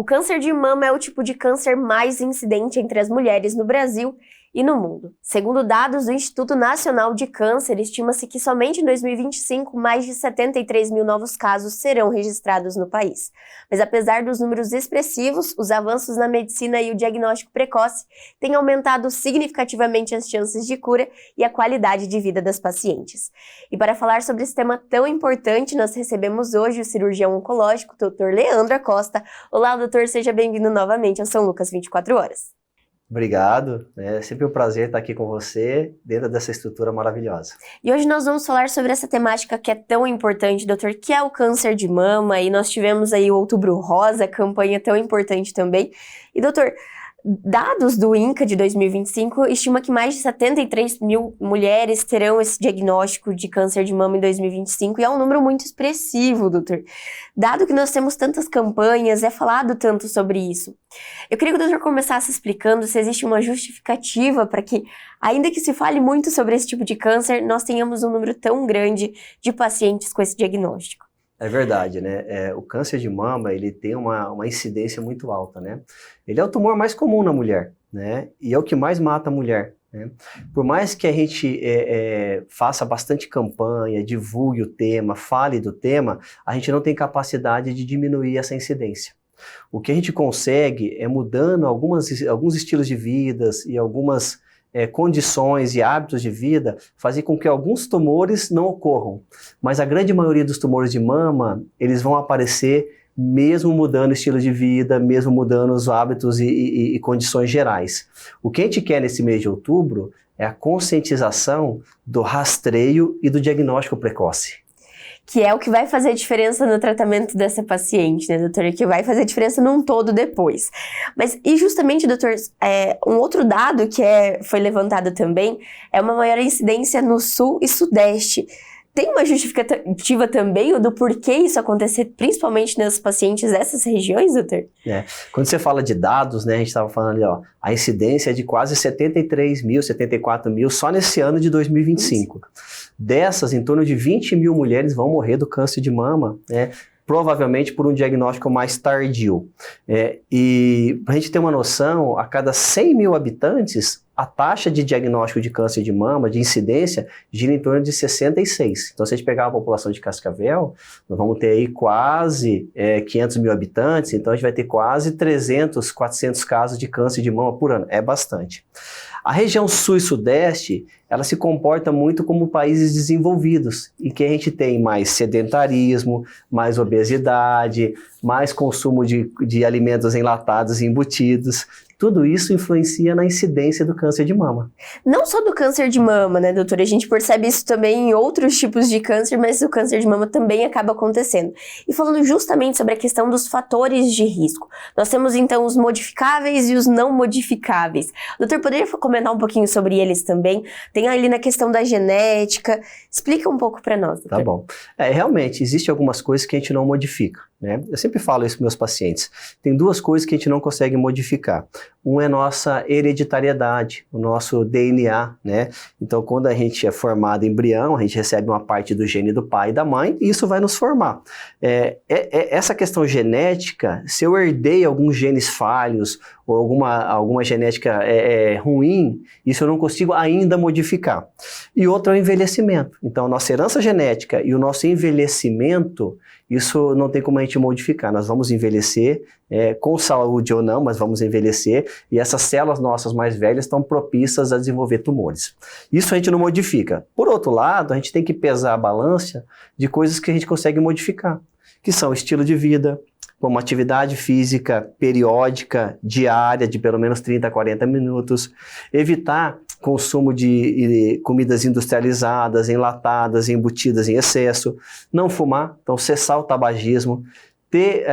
câncer de mama é o tipo de câncer mais incidente entre as mulheres no Brasil e no mundo. Segundo dados do Instituto Nacional de Câncer, estima-se que somente em 2025 mais de 73 mil novos casos serão registrados no país. Mas apesar dos números expressivos, os avanços na medicina e o diagnóstico precoce têm aumentado significativamente as chances de cura e a qualidade de vida das pacientes. E para falar sobre esse tema tão importante, nós recebemos hoje o cirurgião oncológico, Dr. Leandro Acosta. Olá, doutor, seja bem-vindo novamente ao São Lucas 24 Horas. Obrigado, é sempre um prazer estar aqui com você, dentro dessa estrutura maravilhosa. E hoje nós vamos falar sobre essa temática que é tão importante, doutor, que é o câncer de mama, e nós tivemos aí o Outubro Rosa, campanha tão importante também. E doutor, dados do INCA de 2025 estima que mais de 73 mil mulheres terão esse diagnóstico de câncer de mama em 2025, e é um número muito expressivo, doutor. Dado que nós temos tantas campanhas, é falado tanto sobre isso. Eu queria que o doutor começasse explicando se existe uma justificativa para que, ainda que se fale muito sobre esse tipo de câncer, nós tenhamos um número tão grande de pacientes com esse diagnóstico. É verdade, né? O câncer de mama, ele tem uma incidência muito alta, né? Ele é o tumor mais comum na mulher, né? E é o que mais mata a mulher, né? Por mais que a gente faça bastante campanha, divulgue o tema, fale do tema, a gente não tem capacidade de diminuir essa incidência. O que a gente consegue é mudando alguns estilos de vida e algumas condições e hábitos de vida, fazer com que alguns tumores não ocorram. Mas a grande maioria dos tumores de mama, eles vão aparecer mesmo mudando o estilo de vida, mesmo mudando os hábitos e condições gerais. O que a gente quer nesse mês de outubro é a conscientização do rastreio e do diagnóstico precoce. Que é o que vai fazer diferença no tratamento dessa paciente, né, doutor? Que vai fazer diferença num todo depois. Mas, e justamente, doutor, um outro dado que foi levantado também é uma maior incidência no sul e sudeste. Tem uma justificativa também do porquê isso acontecer, principalmente nas pacientes dessas regiões, doutor? Quando você fala de dados, né, a gente estava falando ali, ó, a incidência é de quase 73 mil, 74 mil só nesse ano de 2025. Dessas, em torno de 20 mil mulheres vão morrer do câncer de mama, né? Provavelmente por um diagnóstico mais tardio. E para a gente ter uma noção, a cada 100 mil habitantes, a taxa de diagnóstico de câncer de mama, de incidência, gira em torno de 66. Então, se a gente pegar a população de Cascavel, nós vamos ter aí quase 500 mil habitantes, então a gente vai ter quase 300, 400 casos de câncer de mama por ano. É bastante. A região sul e sudeste, ela se comporta muito como países desenvolvidos, em que a gente tem mais sedentarismo, mais obesidade, mais consumo de alimentos enlatados e embutidos. Tudo isso influencia na incidência do câncer de mama. Não só do câncer de mama, né, doutora? A gente percebe isso também em outros tipos de câncer, mas o câncer de mama também acaba acontecendo. E falando justamente sobre a questão dos fatores de risco, nós temos então os modificáveis e os não modificáveis. Doutor, poderia comentar um pouquinho sobre eles também? Tem ali na questão da genética. Explica um pouco para nós, doutor. Tá bom. Realmente, existem algumas coisas que a gente não modifica, né? Eu sempre falo isso para meus pacientes. Tem duas coisas que a gente não consegue modificar. Um é nossa hereditariedade, o nosso DNA, né? Então, quando a gente é formado embrião, a gente recebe uma parte do gene do pai e da mãe, e isso vai nos formar. Essa questão genética, se eu herdei alguns genes falhos, ou alguma genética ruim, isso eu não consigo ainda modificar. E outro é o envelhecimento. Então, nossa herança genética e o nosso envelhecimento, isso não tem como a gente modificar. Nós vamos envelhecer, com saúde ou não, mas vamos envelhecer, e essas células nossas mais velhas estão propícias a desenvolver tumores. Isso a gente não modifica. Por outro lado, a gente tem que pesar a balança de coisas que a gente consegue modificar, que são estilo de vida, como atividade física periódica, diária, de pelo menos 30 a 40 minutos, evitar consumo de comidas industrializadas, enlatadas, embutidas em excesso, não fumar, então cessar o tabagismo, ter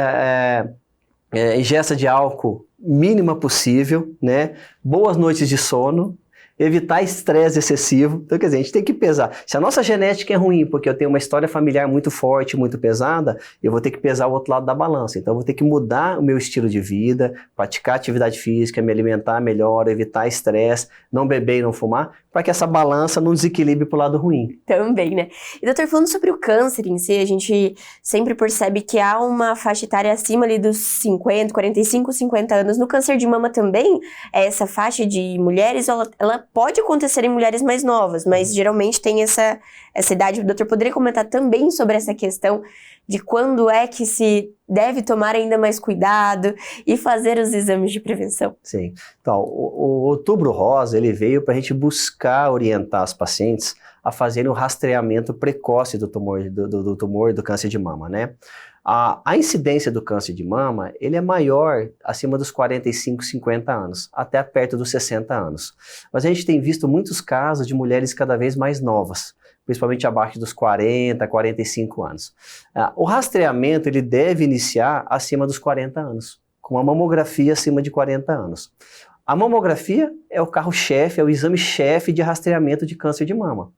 ingesta de álcool mínima possível, né? Boas noites de sono, evitar estresse excessivo. Então, quer dizer, a gente tem que pesar. Se a nossa genética é ruim, porque eu tenho uma história familiar muito forte, muito pesada, eu vou ter que pesar o outro lado da balança. Então, eu vou ter que mudar o meu estilo de vida, praticar atividade física, me alimentar melhor, evitar estresse, não beber e não fumar, para que essa balança não desequilibre para o lado ruim. Também, né? E, doutor, falando sobre o câncer em si, a gente sempre percebe que há uma faixa etária acima ali dos 50, 45, 50 anos. No câncer de mama também, essa faixa de mulheres, ela pode acontecer em mulheres mais novas, mas geralmente tem essa idade. O doutor poderia comentar também sobre essa questão de quando é que se deve tomar ainda mais cuidado e fazer os exames de prevenção? Sim. Então, o Outubro Rosa, ele veio para a gente buscar orientar as pacientes a fazerem o rastreamento precoce do tumor do câncer de mama, né? A incidência do câncer de mama, ele é maior acima dos 45, 50 anos, até perto dos 60 anos. Mas a gente tem visto muitos casos de mulheres cada vez mais novas, principalmente abaixo dos 40, 45 anos. O rastreamento, ele deve iniciar acima dos 40 anos, com uma mamografia acima de 40 anos. A mamografia é o carro-chefe, é o exame-chefe de rastreamento de câncer de mama.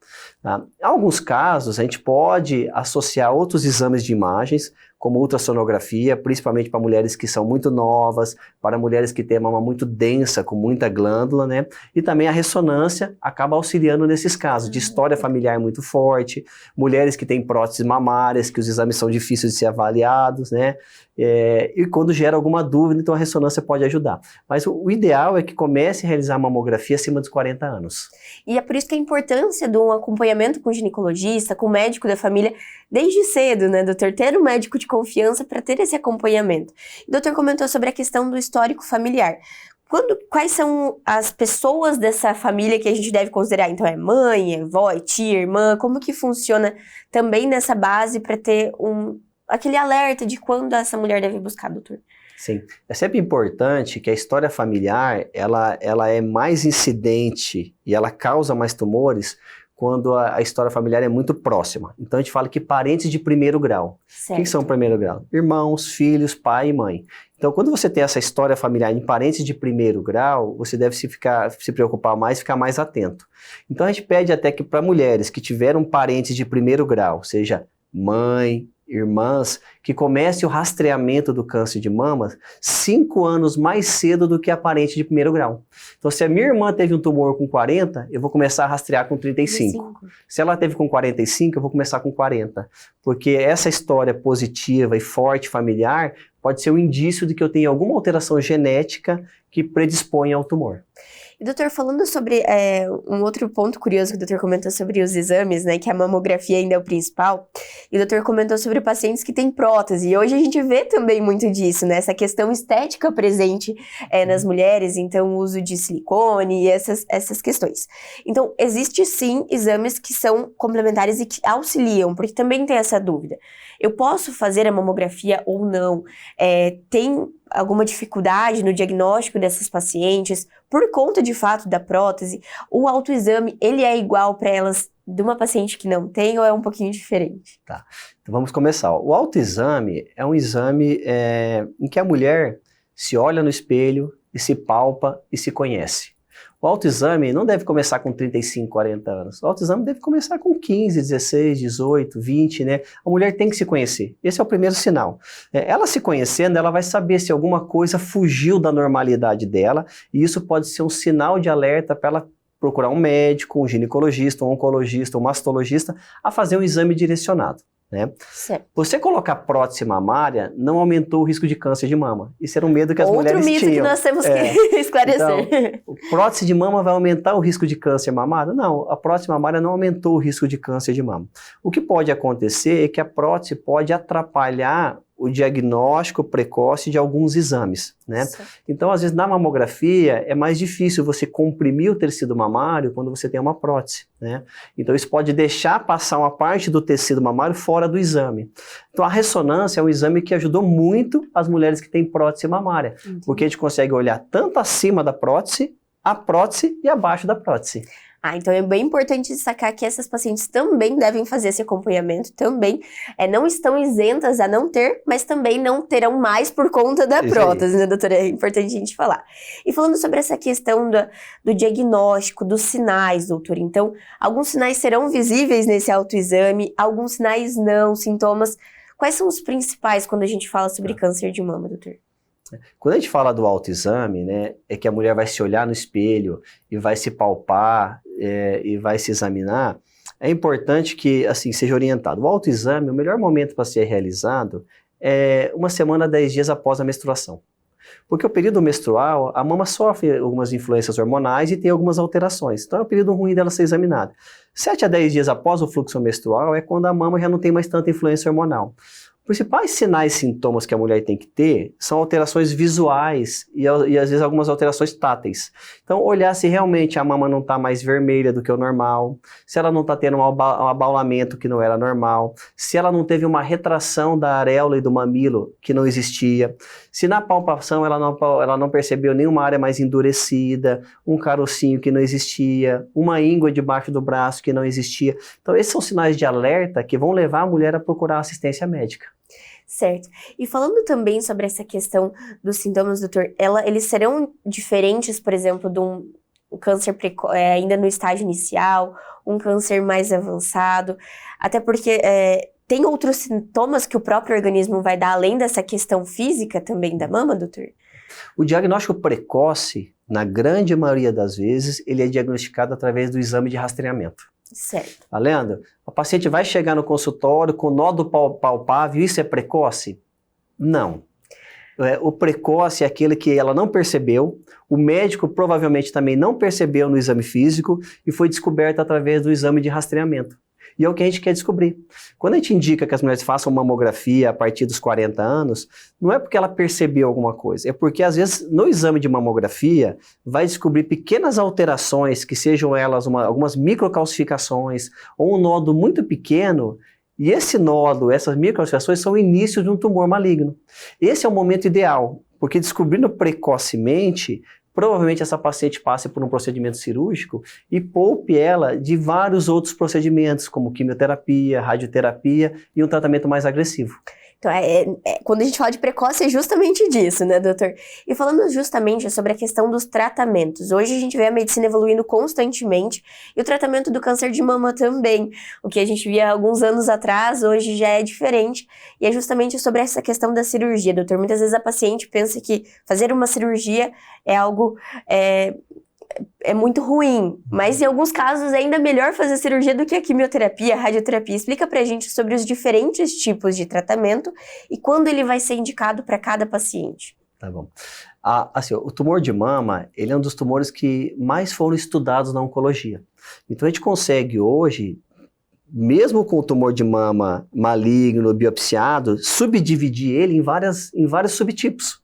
Em alguns casos, a gente pode associar outros exames de imagens, como ultrassonografia, principalmente para mulheres que são muito novas, para mulheres que têm a mama muito densa, com muita glândula, né? E também a ressonância acaba auxiliando nesses casos, de história familiar muito forte, mulheres que têm próteses mamárias, que os exames são difíceis de ser avaliados, né? E quando gera alguma dúvida, então a ressonância pode ajudar. Mas o ideal é que comece a realizar a mamografia acima dos 40 anos. E é por isso que a importância de um acompanhamento com o ginecologista, com o médico da família, desde cedo, né, doutor? Ter um médico de confiança para ter esse acompanhamento. O doutor comentou sobre a questão do histórico familiar. Quais são as pessoas dessa família que a gente deve considerar? Então, é mãe, é avó, é tia, irmã? Como que funciona também nessa base para ter aquele alerta de quando essa mulher deve buscar, doutor? Sim, é sempre importante que a história familiar, ela é mais incidente e ela causa mais tumores quando a história familiar é muito próxima. Então a gente fala que parentes de primeiro grau. Certo. Quem são primeiro grau? Irmãos, filhos, pai e mãe. Então quando você tem essa história familiar em parentes de primeiro grau, você deve se preocupar mais, ficar mais atento. Então a gente pede até que para mulheres que tiveram parentes de primeiro grau, seja mãe, irmãs, que comece o rastreamento do câncer de mama 5 anos mais cedo do que a parente de primeiro grau. Então, se a minha irmã teve um tumor com 40, eu vou começar a rastrear com 35. Se ela teve com 45, eu vou começar com 40. Porque essa história positiva e forte familiar pode ser um indício de que eu tenho alguma alteração genética que predispõe ao tumor. E, doutor, falando sobre um outro ponto curioso que o doutor comentou sobre os exames, né, que a mamografia ainda é o principal, e o doutor comentou sobre pacientes que têm prótese, e hoje a gente vê também muito disso, né, essa questão estética presente nas mulheres, então o uso de silicone e essas questões. Então, existe sim exames que são complementares e que auxiliam, porque também tem essa dúvida. Eu posso fazer a mamografia ou não? Tem alguma dificuldade no diagnóstico dessas pacientes por conta de fato da prótese? O autoexame, ele é igual para elas de uma paciente que não tem ou é um pouquinho diferente? Tá, então vamos começar. O autoexame é um exame em que a mulher se olha no espelho e se palpa e se conhece. O autoexame não deve começar com 35, 40 anos. O autoexame deve começar com 15, 16, 18, 20, né? A mulher tem que se conhecer. Esse é o primeiro sinal. Ela se conhecendo, ela vai saber se alguma coisa fugiu da normalidade dela, e isso pode ser um sinal de alerta para ela procurar um médico, um ginecologista, um oncologista, um mastologista, a fazer um exame direcionado. Né? Você colocar prótese mamária não aumentou o risco de câncer de mama. Isso era um medo que as mulheres tinham. Outro mito que nós temos que esclarecer. Então, prótese de mama vai aumentar o risco de câncer mamário? Não, a prótese mamária não aumentou o risco de câncer de mama. O que pode acontecer é que a prótese pode atrapalhar o diagnóstico precoce de alguns exames, né? Então, às vezes, na mamografia, é mais difícil você comprimir o tecido mamário quando você tem uma prótese, né? Então, isso pode deixar passar uma parte do tecido mamário fora do exame. Então, a ressonância é um exame que ajudou muito as mulheres que têm prótese mamária, porque a gente consegue olhar tanto acima da prótese, a prótese e abaixo da prótese. Então é bem importante destacar que essas pacientes também devem fazer esse acompanhamento, também não estão isentas a não ter, mas também não terão mais por conta da prótese, né, doutora? É importante a gente falar. E falando sobre essa questão do diagnóstico, dos sinais, doutor, então, alguns sinais serão visíveis nesse autoexame, alguns sinais não, sintomas. Quais são os principais quando a gente fala sobre câncer de mama, doutor? Quando a gente fala do autoexame, né, é que a mulher vai se olhar no espelho e vai se palpar e vai se examinar, é importante que, assim, seja orientado. O autoexame, o melhor momento para ser realizado é 1 semana a 10 dias após a menstruação. Porque o período menstrual, a mama sofre algumas influências hormonais e tem algumas alterações. Então é um período ruim dela ser examinada. 7 a 10 dias após o fluxo menstrual é quando a mama já não tem mais tanta influência hormonal. Os principais sinais e sintomas que a mulher tem que ter são alterações visuais e às vezes algumas alterações táteis. Então, olhar se realmente a mama não está mais vermelha do que o normal, se ela não está tendo um abaulamento que não era normal, se ela não teve uma retração da areola e do mamilo que não existia, se na palpação ela não percebeu nenhuma área mais endurecida, um carocinho que não existia, uma íngua debaixo do braço que não existia. Então, esses são sinais de alerta que vão levar a mulher a procurar assistência médica. Certo. E falando também sobre essa questão dos sintomas, doutor, eles serão diferentes, por exemplo, de um câncer ainda no estágio inicial, um câncer mais avançado, até porque tem outros sintomas que o próprio organismo vai dar, além dessa questão física também da mama, doutor? O diagnóstico precoce, na grande maioria das vezes, ele é diagnosticado através do exame de rastreamento. Certo. Tá lendo? A paciente vai chegar no consultório com nódulo palpável, isso é precoce? Não. O precoce é aquele que ela não percebeu, o médico provavelmente também não percebeu no exame físico e foi descoberto através do exame de rastreamento. E é o que a gente quer descobrir. Quando a gente indica que as mulheres façam mamografia a partir dos 40 anos, não é porque ela percebeu alguma coisa, é porque às vezes no exame de mamografia vai descobrir pequenas alterações, que sejam elas algumas microcalcificações ou um nódulo muito pequeno, e esse nódulo, essas microcalcificações são o início de um tumor maligno. Esse é o momento ideal, porque descobrindo precocemente, provavelmente essa paciente passe por um procedimento cirúrgico e poupe ela de vários outros procedimentos, como quimioterapia, radioterapia e um tratamento mais agressivo. Então, quando a gente fala de precoce, é justamente disso, né, doutor? E falando justamente sobre a questão dos tratamentos. Hoje a gente vê a medicina evoluindo constantemente e o tratamento do câncer de mama também. O que a gente via alguns anos atrás, hoje já é diferente. E é justamente sobre essa questão da cirurgia, doutor. Muitas vezes a paciente pensa que fazer uma cirurgia é algo... É muito ruim, mas em alguns casos é ainda melhor fazer cirurgia do que a quimioterapia, a radioterapia. Explica pra gente sobre os diferentes tipos de tratamento e quando ele vai ser indicado para cada paciente. Tá bom. Assim, o tumor de mama, ele é um dos tumores que mais foram estudados na oncologia. Então a gente consegue hoje, mesmo com o tumor de mama maligno, biopsiado, subdividir ele em vários subtipos.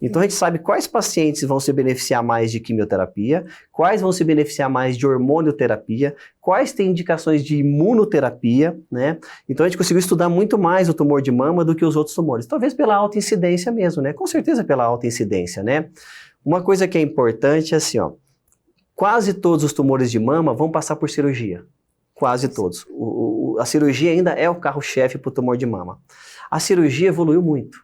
Então a gente sabe quais pacientes vão se beneficiar mais de quimioterapia, quais vão se beneficiar mais de hormonioterapia, quais têm indicações de imunoterapia, né? Então a gente conseguiu estudar muito mais o tumor de mama do que os outros tumores, talvez pela alta incidência mesmo, né? Com certeza pela alta incidência, né? Uma coisa que é importante é assim, ó, quase todos os tumores de mama vão passar por cirurgia, quase todos. A cirurgia ainda é o carro-chefe para o tumor de mama. A cirurgia evoluiu muito.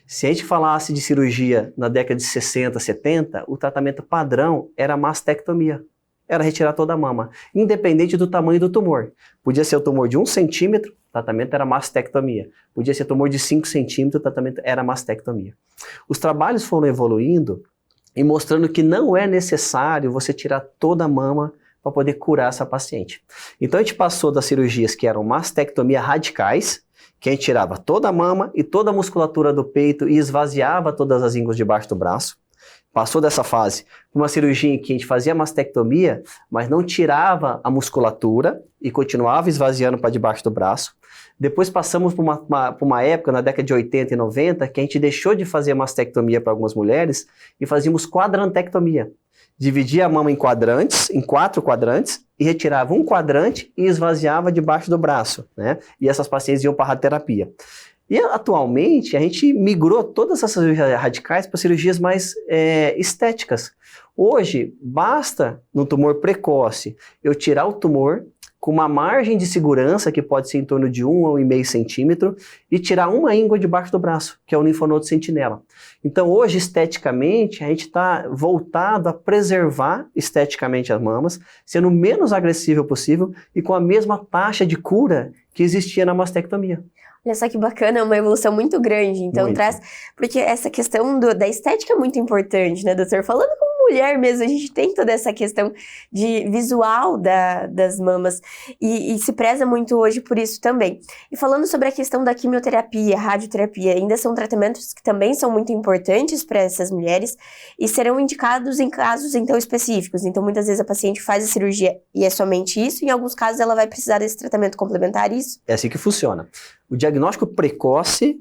Se a gente falasse de cirurgia na década de 60, 70, o tratamento padrão era a mastectomia. Era retirar toda a mama, independente do tamanho do tumor. Podia ser o tumor de 1 centímetro, o tratamento era mastectomia. Podia ser tumor de 5 centímetros, o tratamento era mastectomia. Os trabalhos foram evoluindo e mostrando que não é necessário você tirar toda a mama para poder curar essa paciente. Então a gente passou das cirurgias que eram mastectomia radicais, que a gente tirava toda a mama e toda a musculatura do peito e esvaziava todas as ínguas debaixo do braço. Passou dessa fase para uma cirurgia em que a gente fazia mastectomia, mas não tirava a musculatura e continuava esvaziando para debaixo do braço. Depois passamos por uma época, na década de 80 e 90, que a gente deixou de fazer mastectomia para algumas mulheres e fazíamos quadrantectomia. Dividia a mama em quadrantes, em 4 quadrantes, e retirava um quadrante e esvaziava debaixo do braço, né? E essas pacientes iam para a radioterapia. E atualmente a gente migrou todas essas cirurgias radicais para cirurgias mais estéticas, Hoje, basta no tumor precoce eu tirar o tumor com uma margem de segurança que pode ser em torno de 1 a 1,5 centímetro e tirar uma íngua debaixo do braço, que é o linfonodo sentinela. Então hoje, esteticamente, a gente está voltado a preservar esteticamente as mamas, sendo o menos agressível possível e com a mesma taxa de cura que existia na mastectomia. Olha só que bacana, é uma evolução muito grande. Então Muito. traz... Porque essa questão da estética é muito importante, né, doutor? Falando como mulher mesmo, a gente tem toda essa questão de visual das mamas e se preza muito hoje por isso também. E falando sobre a questão da quimioterapia, radioterapia, ainda são tratamentos que também são muito importantes para essas mulheres e serão indicados em casos, então, específicos. Então, muitas vezes a paciente faz a cirurgia e é somente isso, em alguns casos ela vai precisar desse tratamento complementar, isso? É assim que funciona. O diagnóstico precoce,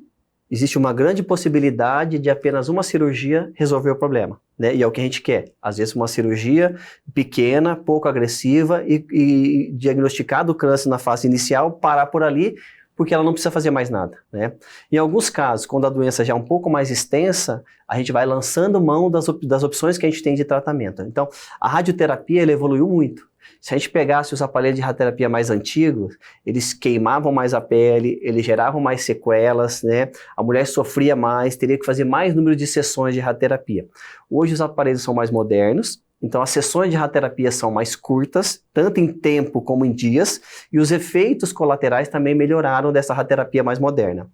existe uma grande possibilidade de apenas uma cirurgia resolver o problema, né? E é o que a gente quer. Às vezes uma cirurgia pequena, pouco agressiva e diagnosticado o câncer na fase inicial, parar por ali, porque ela não precisa fazer mais nada, né? Em alguns casos, quando a doença já é um pouco mais extensa, a gente vai lançando mão das opções que a gente tem de tratamento. Então, a radioterapia, ela evoluiu muito. Se a gente pegasse os aparelhos de radioterapia mais antigos, eles queimavam mais a pele, eles geravam mais sequelas, né? A mulher sofria mais, teria que fazer mais número de sessões de radioterapia. Hoje os aparelhos são mais modernos, então as sessões de radioterapia são mais curtas, tanto em tempo como em dias, e os efeitos colaterais também melhoraram dessa radioterapia mais moderna.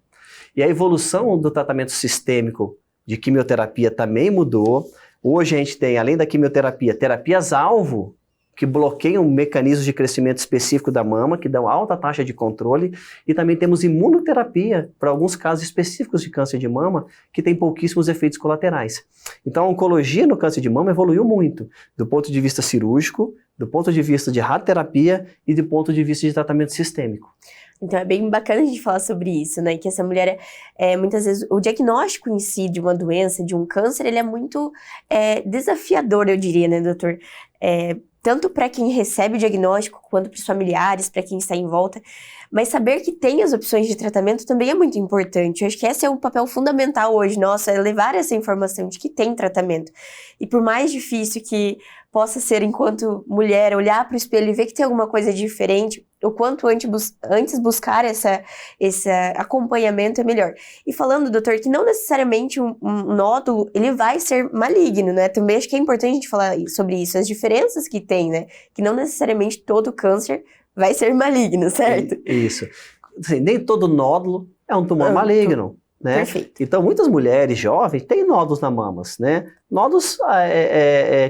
E a evolução do tratamento sistêmico de quimioterapia também mudou. Hoje a gente tem, além da quimioterapia, terapias-alvo, que bloqueiam mecanismos de crescimento específico da mama, que dão alta taxa de controle, e também temos imunoterapia para alguns casos específicos de câncer de mama, que tem pouquíssimos efeitos colaterais. Então a oncologia no câncer de mama evoluiu muito, do ponto de vista cirúrgico, do ponto de vista de radioterapia e do ponto de vista de tratamento sistêmico. Então é bem bacana a gente falar sobre isso, né? Que essa mulher, muitas vezes, o diagnóstico em si de uma doença, de um câncer, ele é muito desafiador, eu diria, né, doutor? Tanto para quem recebe o diagnóstico, quanto para os familiares, para quem está em volta. Mas saber que tem as opções de tratamento também é muito importante. Eu acho que esse é um papel fundamental hoje, nossa, é levar essa informação de que tem tratamento. E por mais difícil que possa ser, enquanto mulher, olhar para o espelho e ver que tem alguma coisa diferente, o quanto antes buscar esse acompanhamento é melhor. E falando, doutor, que não necessariamente um nódulo, ele vai ser maligno, né? Também acho que é importante a gente falar sobre isso, as diferenças que tem, né? Que não necessariamente todo câncer vai ser maligno, certo? Isso. Assim, nem todo nódulo é um tumor maligno, né? Perfeito. Então, muitas mulheres jovens têm nódulos na mamas, né? Nódulos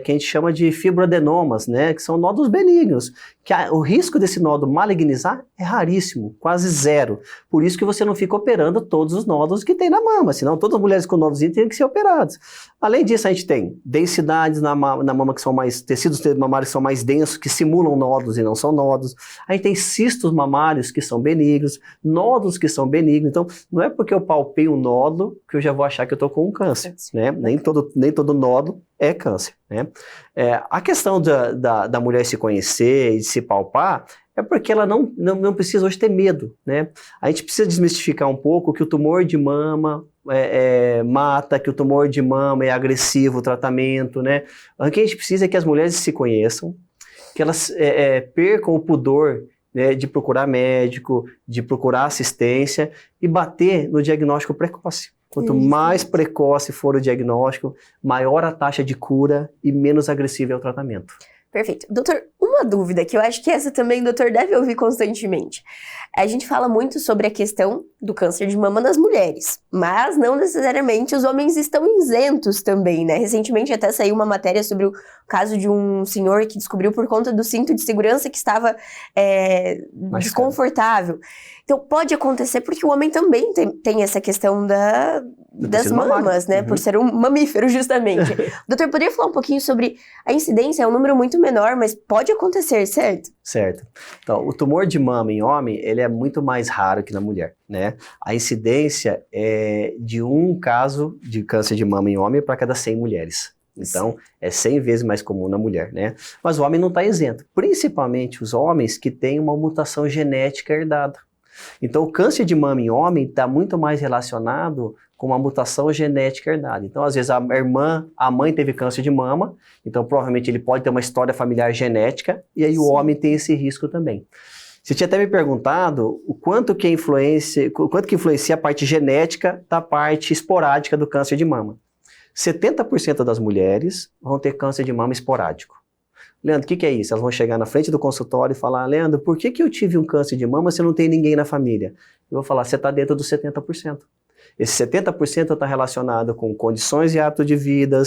que a gente chama de fibroadenomas, né? Que são nódulos benignos. Que o risco desse nódulo malignizar é raríssimo, quase zero. Por isso que você não fica operando todos os nódulos que tem na mama, senão todas as mulheres com nódulos têm que ser operadas. Além disso, a gente tem densidades na mama que são mais, tecidos mamários que são mais densos, que simulam nódulos e não são nódulos. A gente tem cistos mamários que são benignos, nódulos que são benignos. Então, não é porque eu palpei um nódulo que eu já vou achar que eu estou com um câncer, né? Nem todo nódulo é câncer, né? A questão da mulher se conhecer e de se palpar é porque ela não precisa hoje ter medo, né? A gente precisa desmistificar um pouco que o tumor de mama mata, que o tumor de mama é agressivo, o tratamento, né? O que a gente precisa é que as mulheres se conheçam, que elas percam o pudor, né, de procurar médico, de procurar assistência e bater no diagnóstico precoce. Quanto mais precoce for o diagnóstico, maior a taxa de cura e menos agressivo é o tratamento. Perfeito. Doutor, uma dúvida que eu acho que essa também o doutor deve ouvir constantemente. A gente fala muito sobre a questão do câncer de mama nas mulheres, mas não necessariamente os homens estão isentos também, né? Recentemente até saiu uma matéria sobre o caso de um senhor que descobriu por conta do cinto de segurança que estava desconfortável. Então pode acontecer porque o homem também tem essa questão das mamas, né? Por ser um mamífero, justamente. Doutor, poderia falar um pouquinho sobre a incidência? É um número muito menor, mas pode acontecer, certo? Certo. Então, o tumor de mama em homem, ele é muito mais raro que na mulher, né? A incidência é de um caso de câncer de mama em homem para cada 100 mulheres. Então, é 100 vezes mais comum na mulher, né? Mas o homem não está isento. Principalmente os homens que têm uma mutação genética herdada. Então, o câncer de mama em homem está muito mais relacionado com uma mutação genética herdada. Então, às vezes, a mãe teve câncer de mama, então provavelmente ele pode ter uma história familiar genética, e aí o homem tem esse risco também. Você tinha até me perguntado o quanto que influencia a parte genética da parte esporádica do câncer de mama. 70% das mulheres vão ter câncer de mama esporádico. Leandro, o que é isso? Elas vão chegar na frente do consultório e falar, Leandro, por que eu tive um câncer de mama se não tem ninguém na família? Eu vou falar, você está dentro dos 70%. Esse 70% está relacionado com condições e hábitos de vida,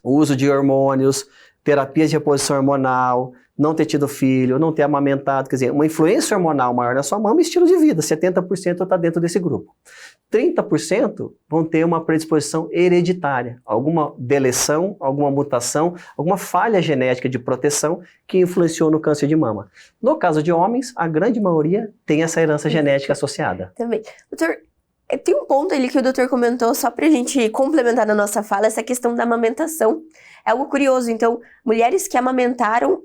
uso de hormônios, terapias de reposição hormonal, não ter tido filho, não ter amamentado, quer dizer, uma influência hormonal maior na sua mama e estilo de vida, 70% está dentro desse grupo. 30% vão ter uma predisposição hereditária, alguma deleção, alguma mutação, alguma falha genética de proteção que influenciou no câncer de mama. No caso de homens, a grande maioria tem essa herança genética associada. Também. Doutor, tem um ponto ali que o doutor comentou, só pra gente complementar na nossa fala, essa questão da amamentação. É algo curioso, então, mulheres que amamentaram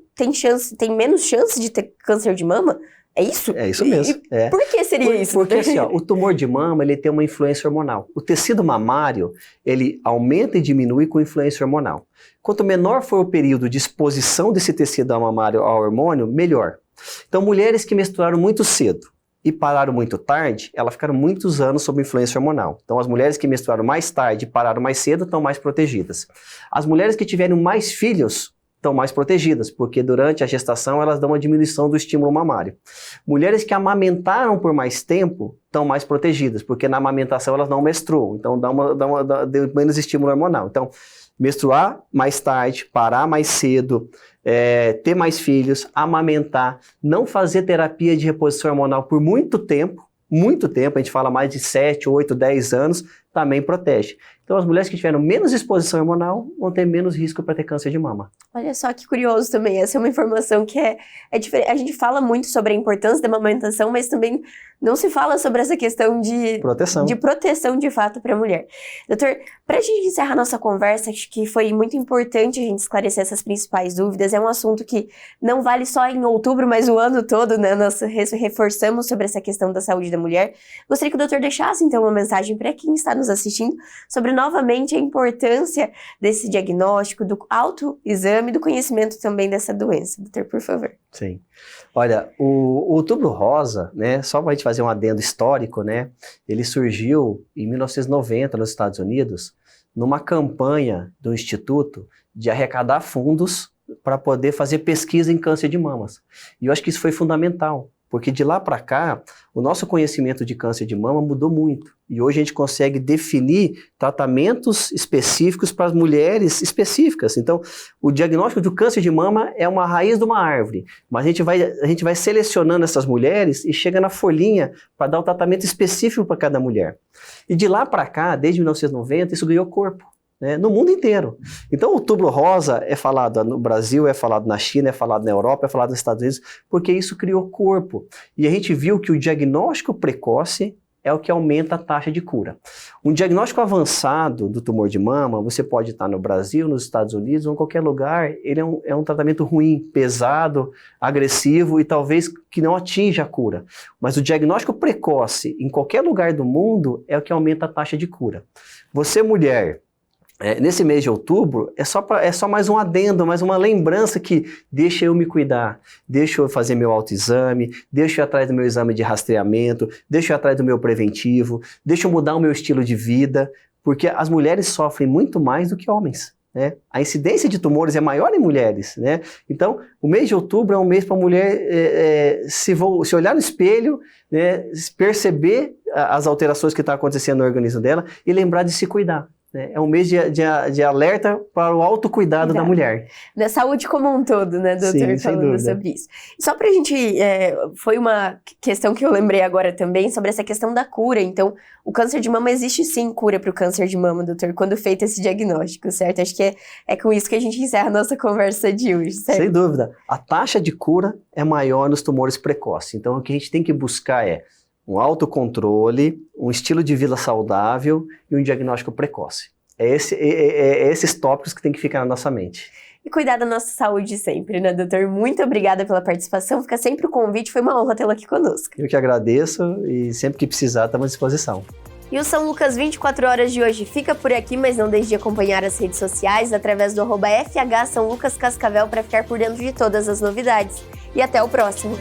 têm menos chance de ter câncer de mama? É isso? É isso mesmo. Por que seria isso? Porque assim, o tumor de mama, ele tem uma influência hormonal. O tecido mamário, ele aumenta e diminui com influência hormonal. Quanto menor for o período de exposição desse tecido mamário ao hormônio, melhor. Então, mulheres que menstruaram muito cedo e pararam muito tarde, elas ficaram muitos anos sob influência hormonal. Então, as mulheres que menstruaram mais tarde e pararam mais cedo estão mais protegidas. As mulheres que tiveram mais filhos estão mais protegidas, porque durante a gestação elas dão uma diminuição do estímulo mamário. Mulheres que amamentaram por mais tempo estão mais protegidas, porque na amamentação elas não menstruam, então dá menos estímulo hormonal. Então, menstruar mais tarde, parar mais cedo, ter mais filhos, amamentar, não fazer terapia de reposição hormonal por muito tempo, a gente fala mais de 7, 8, 10 anos, também protege. Então, as mulheres que tiveram menos exposição hormonal vão ter menos risco para ter câncer de mama. Olha só que curioso também, essa é uma informação que é diferente. A gente fala muito sobre a importância da amamentação, mas também não se fala sobre essa questão de proteção de fato para a mulher. Doutor, para a gente encerrar nossa conversa, acho que foi muito importante a gente esclarecer essas principais dúvidas. É um assunto que não vale só em outubro, mas o ano todo, né? Nós reforçamos sobre essa questão da saúde da mulher. Gostaria que o doutor deixasse, então, uma mensagem para quem está nos assistindo sobre, novamente, a importância desse diagnóstico, do autoexame, do conhecimento também dessa doença. Doutor, por favor. Sim. Olha, o Outubro Rosa, né, só para a gente fazer um adendo histórico, né, ele surgiu em 1990 nos Estados Unidos, numa campanha do Instituto de arrecadar fundos para poder fazer pesquisa em câncer de mamas. E eu acho que isso foi fundamental, porque de lá para cá, o nosso conhecimento de câncer de mama mudou muito. E hoje a gente consegue definir tratamentos específicos para as mulheres específicas. Então, o diagnóstico do câncer de mama é uma raiz de uma árvore. Mas a gente vai selecionando essas mulheres e chega na folhinha para dar o tratamento específico para cada mulher. E de lá para cá, desde 1990, isso ganhou corpo. Né, no mundo inteiro. Então, o Outubro Rosa é falado no Brasil, é falado na China, é falado na Europa, é falado nos Estados Unidos, porque isso criou corpo. E a gente viu que o diagnóstico precoce é o que aumenta a taxa de cura. Um diagnóstico avançado do tumor de mama, você pode estar no Brasil, nos Estados Unidos ou em qualquer lugar, ele é um tratamento ruim, pesado, agressivo e talvez que não atinja a cura. Mas o diagnóstico precoce em qualquer lugar do mundo é o que aumenta a taxa de cura. Você, mulher, nesse mês de outubro, é só mais um adendo, mais uma lembrança que deixa eu me cuidar, deixa eu fazer meu autoexame, deixa eu ir atrás do meu exame de rastreamento, deixa eu ir atrás do meu preventivo, deixa eu mudar o meu estilo de vida, porque as mulheres sofrem muito mais do que homens. Né? A incidência de tumores é maior em mulheres. Né? Então, o mês de outubro é um mês para a mulher se olhar no espelho, né, perceber as alterações que estão acontecendo no organismo dela e lembrar de se cuidar. É um mês de alerta para o autocuidado da mulher. Da saúde como um todo, né, doutor? Sim, falando sobre isso. Só pra gente, foi uma questão que eu lembrei agora também, sobre essa questão da cura. Então, o câncer de mama existe sim cura para o câncer de mama, doutor, quando feito esse diagnóstico, certo? Acho que é com isso que a gente encerra a nossa conversa de hoje, certo? Sem dúvida. A taxa de cura é maior nos tumores precoces. Então, o que a gente tem que buscar é um autocontrole, um estilo de vida saudável e um diagnóstico precoce. É esses tópicos que tem que ficar na nossa mente. e cuidar da nossa saúde sempre, né, doutor? Muito obrigada pela participação, fica sempre o convite, foi uma honra tê-lo aqui conosco. Eu que agradeço e sempre que precisar, estamos à disposição. E o São Lucas 24 horas de hoje fica por aqui, mas não deixe de acompanhar as redes sociais através do @FH São Lucas Cascavel para ficar por dentro de todas as novidades. E até o próximo!